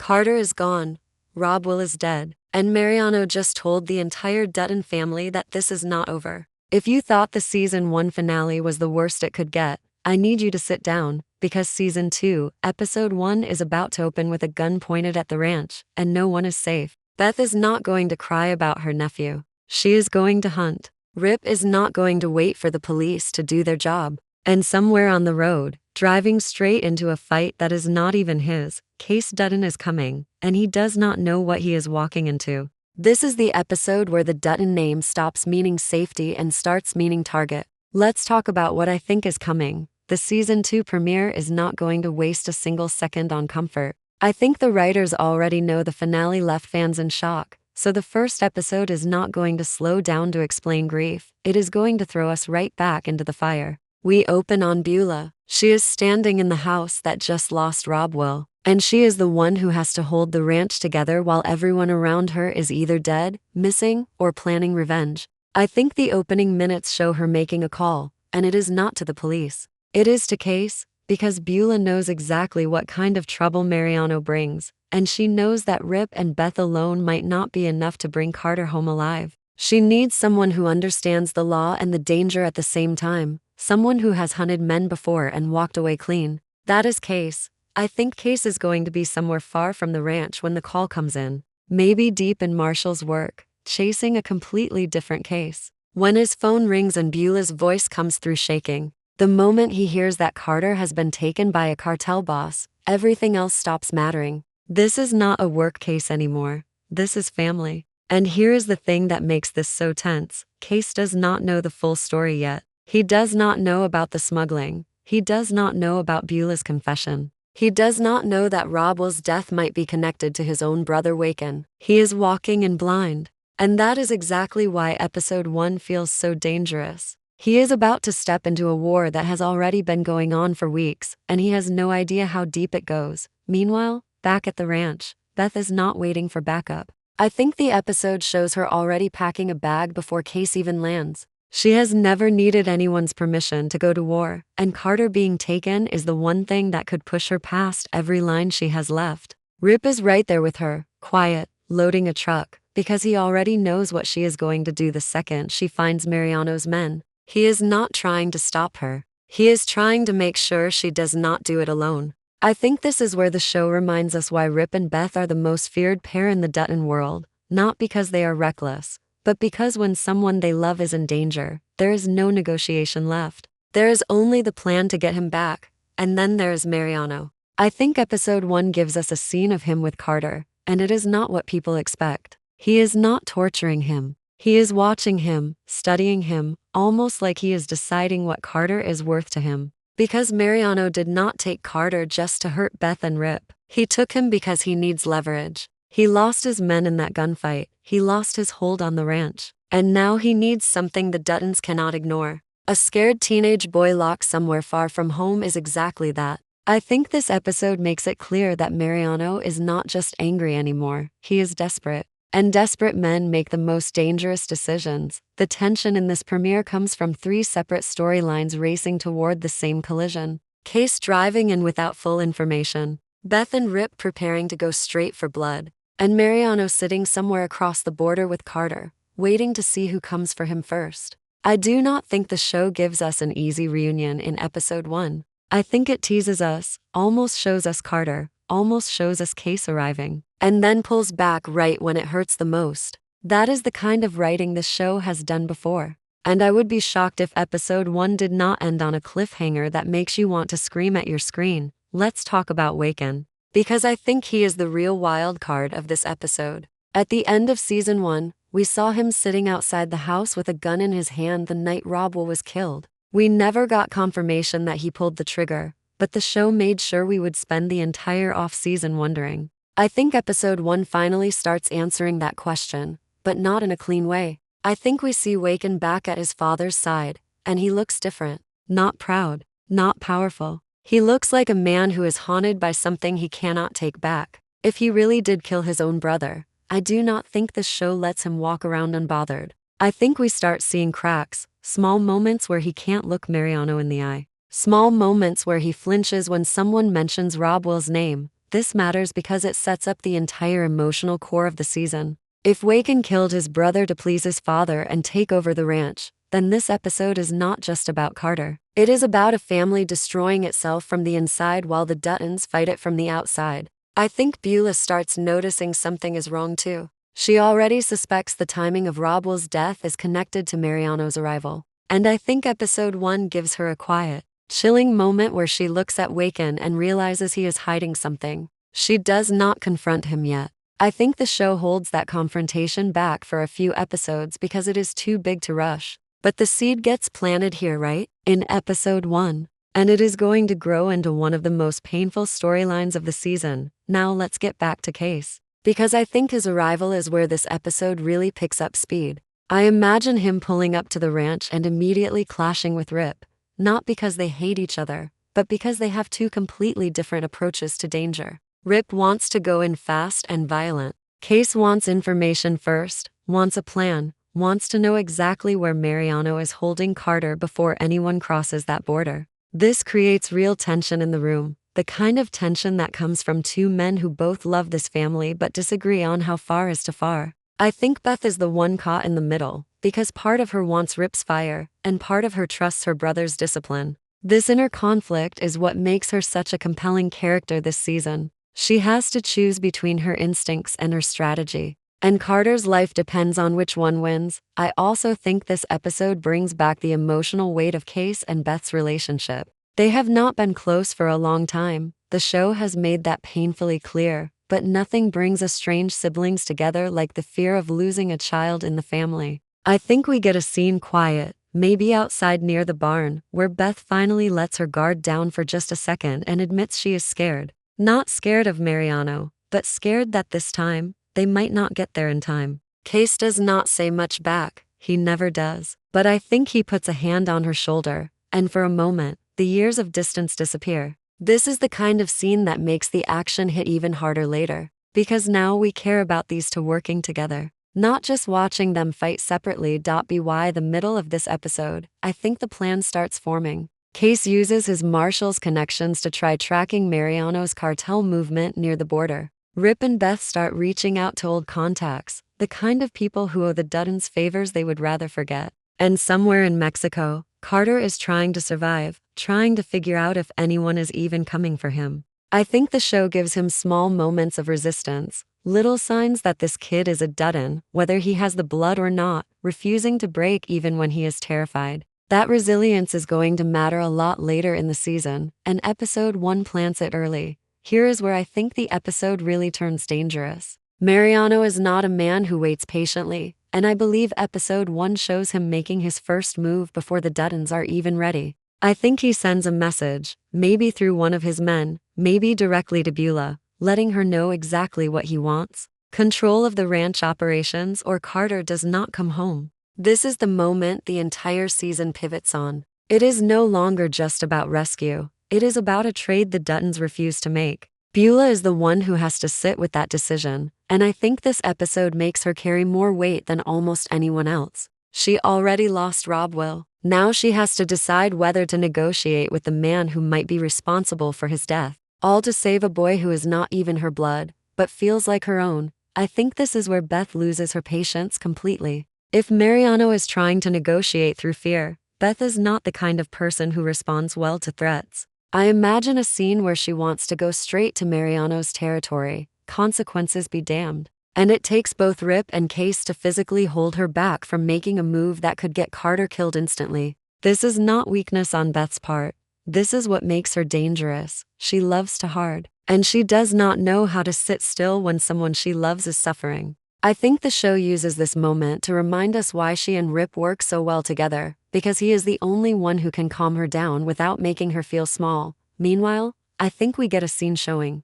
Carter is gone, Rob Will is dead, and Mariano just told the entire Dutton family that this is not over. If you thought the Season 1 finale was the worst it could get, I need you to sit down, because Season 2, Episode 1 is about to open with a gun pointed at the ranch, and no one is safe. Beth is not going to cry about her nephew. She is going to hunt. Rip is not going to wait for the police to do their job. And somewhere on the road, driving straight into a fight that is not even his, Kayce Dutton is coming, and he does not know what he is walking into. This is the episode where the Dutton name stops meaning safety and starts meaning target. Let's talk about what I think is coming. The Season 2 premiere is not going to waste a single second on comfort. I think the writers already know the finale left fans in shock, so the first episode is not going to slow down to explain grief. It is going to throw us right back into the fire. We open on Bula. She is standing in the house that just lost Rob Will, and she is the one who has to hold the ranch together while everyone around her is either dead, missing, or planning revenge. I think the opening minutes show her making a call, and it is not to the police. It is to Kayce, because Bula knows exactly what kind of trouble Mariano brings, and she knows that Rip and Beth alone might not be enough to bring Carter home alive. She needs someone who understands the law and the danger at the same time, someone who has hunted men before and walked away clean. That is Kayce. I think Kayce is going to be somewhere far from the ranch when the call comes in. Maybe deep in Marshall's work, chasing a completely different case. When his phone rings and Bula's voice comes through shaking, the moment he hears that Carter has been taken by a cartel boss, everything else stops mattering. This is not a work case anymore. This is family. And here is the thing that makes this so tense. Kayce does not know the full story yet. He does not know about the smuggling. He does not know about Bula's confession. He does not know that Rob Will's death might be connected to his own brother Waken. He is walking in blind. And that is exactly why Episode 1 feels so dangerous. He is about to step into a war that has already been going on for weeks, and he has no idea how deep it goes. Meanwhile, back at the ranch, Beth is not waiting for backup. I think the episode shows her already packing a bag before Kayce even lands. She has never needed anyone's permission to go to war, and Carter being taken is the one thing that could push her past every line she has left. Rip is right there with her, quiet, loading a truck, because he already knows what she is going to do the second she finds Mariano's men. He is not trying to stop her. He is trying to make sure she does not do it alone. I think this is where the show reminds us why Rip and Beth are the most feared pair in the Dutton world, not because they are reckless, but because when someone they love is in danger, there is no negotiation left. There is only the plan to get him back, and then there is Mariano. I think Episode 1 gives us a scene of him with Carter, and it is not what people expect. He is not torturing him. He is watching him, studying him, almost like he is deciding what Carter is worth to him. Because Mariano did not take Carter just to hurt Beth and Rip. He took him because he needs leverage. He lost his men in that gunfight. He lost his hold on the ranch. And now he needs something the Duttons cannot ignore. A scared teenage boy locked somewhere far from home is exactly that. I think this episode makes it clear that Mariano is not just angry anymore. He is desperate. And desperate men make the most dangerous decisions. The tension in this premiere comes from 3 separate storylines racing toward the same collision. Kayce driving in without full information. Beth and Rip preparing to go straight for blood. And Mariano sitting somewhere across the border with Carter, waiting to see who comes for him first. I do not think the show gives us an easy reunion in Episode 1. I think it teases us, almost shows us Carter, almost shows us Kayce arriving, and then pulls back right when it hurts the most. That is the kind of writing this show has done before. And I would be shocked if Episode 1 did not end on a cliffhanger that makes you want to scream at your screen. Let's talk about Waken. Because I think he is the real wild card of this episode. At the end of Season 1, we saw him sitting outside the house with a gun in his hand the night Rob Will was killed. We never got confirmation that he pulled the trigger, but the show made sure we would spend the entire off-season wondering. I think Episode 1 finally starts answering that question, but not in a clean way. I think we see Waken back at his father's side, and he looks different. Not proud, not powerful. He looks like a man who is haunted by something he cannot take back. If he really did kill his own brother, I do not think this show lets him walk around unbothered. I think we start seeing cracks, small moments where he can't look Mariano in the eye. Small moments where he flinches when someone mentions Rob Will's name, this matters because it sets up the entire emotional core of the season. If Waken killed his brother to please his father and take over the ranch, then this episode is not just about Carter. It is about a family destroying itself from the inside while the Duttons fight it from the outside. I think Bula starts noticing something is wrong too. She already suspects the timing of Robwell's death is connected to Mariano's arrival. And I think episode 1 gives her a quiet, chilling moment where she looks at Waken and realizes he is hiding something. She does not confront him yet. I think the show holds that confrontation back for a few episodes because it is too big to rush. But the seed gets planted here, right? In episode 1. And it is going to grow into one of the most painful storylines of the season. Now let's get back to Kayce. Because I think his arrival is where this episode really picks up speed. I imagine him pulling up to the ranch and immediately clashing with Rip. Not because they hate each other, but because they have two completely different approaches to danger. Rip wants to go in fast and violent. Kayce wants information first, wants a plan, wants to know exactly where Mariano is holding Carter before anyone crosses that border. This creates real tension in the room, the kind of tension that comes from two men who both love this family but disagree on how far is too far. I think Beth is the one caught in the middle, because part of her wants Rip's fire, and part of her trusts her brother's discipline. This inner conflict is what makes her such a compelling character this season. She has to choose between her instincts and her strategy. And Carter's life depends on which one wins. I also think this episode brings back the emotional weight of Kayce and Beth's relationship. They have not been close for a long time. The show has made that painfully clear, but nothing brings estranged siblings together like the fear of losing a child in the family. I think we get a scene quiet, maybe outside near the barn, where Beth finally lets her guard down for just a second and admits she is scared. Not scared of Mariano, but scared that this time, they might not get there in time. Kayce does not say much back, he never does. But I think he puts a hand on her shoulder, and for a moment, the years of distance disappear. This is the kind of scene that makes the action hit even harder later, because now we care about these two working together, not just watching them fight separately. By the middle of this episode, I think the plan starts forming. Kayce uses his marshal's connections to try tracking Mariano's cartel movement near the border. Rip and Beth start reaching out to old contacts, the kind of people who owe the Duttons favors they would rather forget. And somewhere in Mexico, Carter is trying to survive, trying to figure out if anyone is even coming for him. I think the show gives him small moments of resistance, little signs that this kid is a Dutton, whether he has the blood or not, refusing to break even when he is terrified. That resilience is going to matter a lot later in the season, and episode 1 plants it early. Here is where I think the episode really turns dangerous. Mariano is not a man who waits patiently, and I believe episode 1 shows him making his first move before the Duttons are even ready. I think he sends a message, maybe through one of his men, maybe directly to Bula, letting her know exactly what he wants. Control of the ranch operations, or Carter does not come home. This is the moment the entire season pivots on. It is no longer just about rescue. It is about a trade the Duttons refuse to make. Bula is the one who has to sit with that decision, and I think this episode makes her carry more weight than almost anyone else. She already lost Robwell. Now she has to decide whether to negotiate with the man who might be responsible for his death, all to save a boy who is not even her blood, but feels like her own. I think this is where Beth loses her patience completely. If Mariano is trying to negotiate through fear, Beth is not the kind of person who responds well to threats. I imagine a scene where she wants to go straight to Mariano's territory, consequences be damned. And it takes both Rip and Kayce to physically hold her back from making a move that could get Carter killed instantly. This is not weakness on Beth's part. This is what makes her dangerous. She loves to hard, and she does not know how to sit still when someone she loves is suffering. I think the show uses this moment to remind us why she and Rip work so well together, because he is the only one who can calm her down without making her feel small. Meanwhile, I think we get a scene showing